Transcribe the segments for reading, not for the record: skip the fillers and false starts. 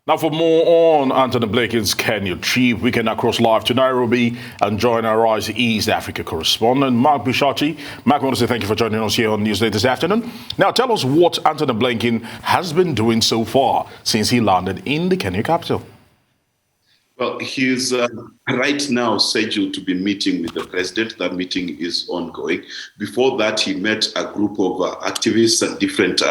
Now for more on Antony Blinken's Kenya trip, we can now cross live to Nairobi and join our Rise East Africa correspondent, Mark Bichachi. Mark, I want to say thank you for joining us here on Newsday this afternoon. Now tell us what Antony Blinken has been doing so far since he landed in the Kenya capital. Well, he's right now scheduled to be meeting with the president. That meeting is ongoing. Before that, he met a group of activists and different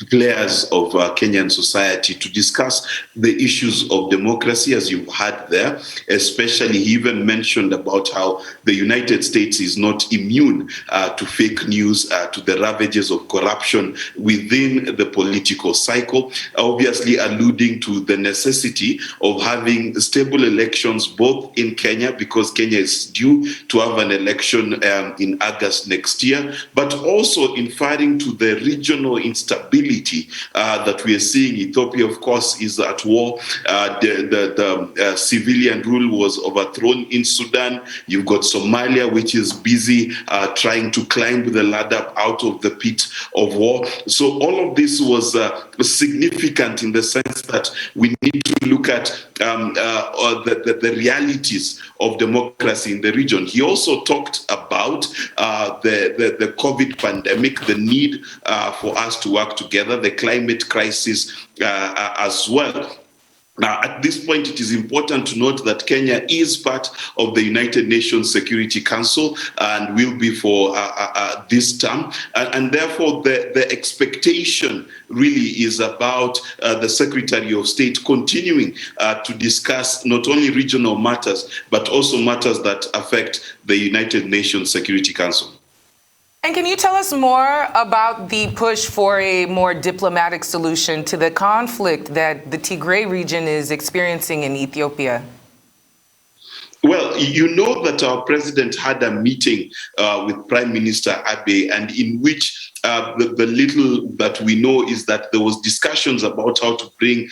players of Kenyan society to discuss the issues of democracy, as you had there. Especially, he even mentioned about how the United States is not immune to fake news, to the ravages of corruption within the political cycle, obviously alluding to the necessity of having stable elections both in Kenya, because Kenya is due to have an election in August next year, but also inferring to the regional instability that we are seeing. Ethiopia, of course, is at war. The civilian rule was overthrown in Sudan. You've got Somalia, which is busy trying to climb the ladder out of the pit of war. So all of this was significant in the sense that we need to look at the realities of democracy in the region. He also talked about the COVID pandemic, the need for us to work together, the climate crisis as well. Now, at this point, it is important to note that Kenya is part of the United Nations Security Council and will be for this term. And therefore, the expectation really is about the Secretary of State continuing to discuss not only regional matters, but also matters that affect the United Nations Security Council. And can you tell us more about the push for a more diplomatic solution to the conflict that the Tigray region is experiencing in Ethiopia? Well, you know that our president had a meeting with Prime Minister Abiy, and in which the little that we know is that there was discussions about how to bring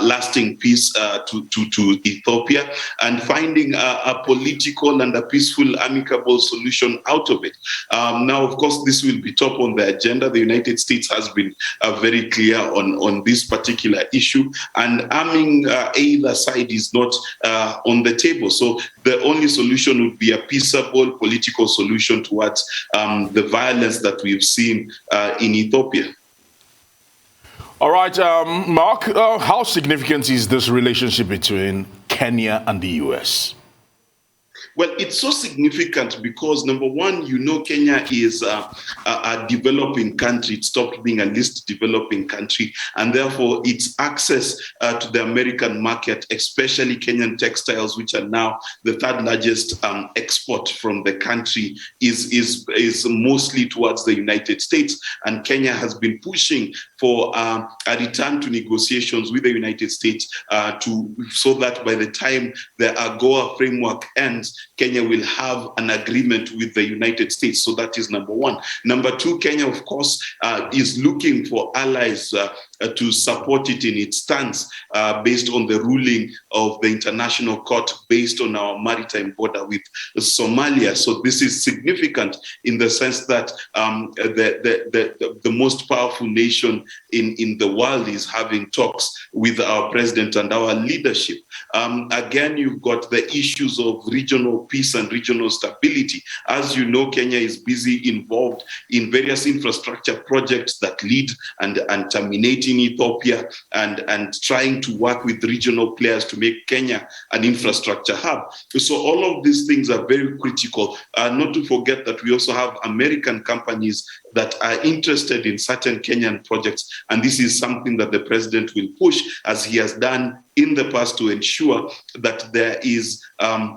lasting peace to Ethiopia and finding a political and a peaceful, amicable solution out of it. Now, of course, this will be top on the agenda. The United States has been very clear on this particular issue, and arming either side is not on the table. So the only solution would be a peaceable political solution towards the violence that we've seen in Ethiopia. All right, Mark, how significant is this relationship between Kenya and the U.S.? Well, it's so significant because, number one, you know, Kenya is a developing country. It stopped being a least developing country, and therefore its access to the American market, especially Kenyan textiles, which are now the third largest export from the country, is mostly towards the United States. And Kenya has been pushing for a return to negotiations with the United States so that by the time the AGOA framework ends, Kenya will have an agreement with the United States. So that is number one. Number two, Kenya, of course, is looking for allies to support it in its stance based on the ruling of the International Court based on our maritime border with Somalia. So this is significant in the sense that the most powerful nation in the world is having talks with our president and our leadership. Again, you've got the issues of regional peace and regional stability. As you know, Kenya is busy involved in various infrastructure projects that lead and terminate in Ethiopia, and trying to work with regional players to make Kenya an infrastructure hub. So all of these things are very critical. Not to forget that we also have American companies that are interested in certain Kenyan projects, and this is something that the president will push, as he has done in the past, to ensure that there is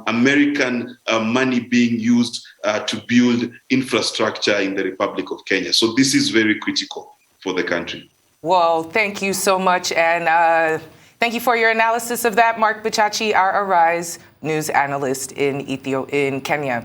American money being used to build infrastructure in the Republic of Kenya. So this is very critical for the country. Well, thank you so much, and thank you for your analysis of that, Mark Bichachi, our Arise news analyst in Kenya.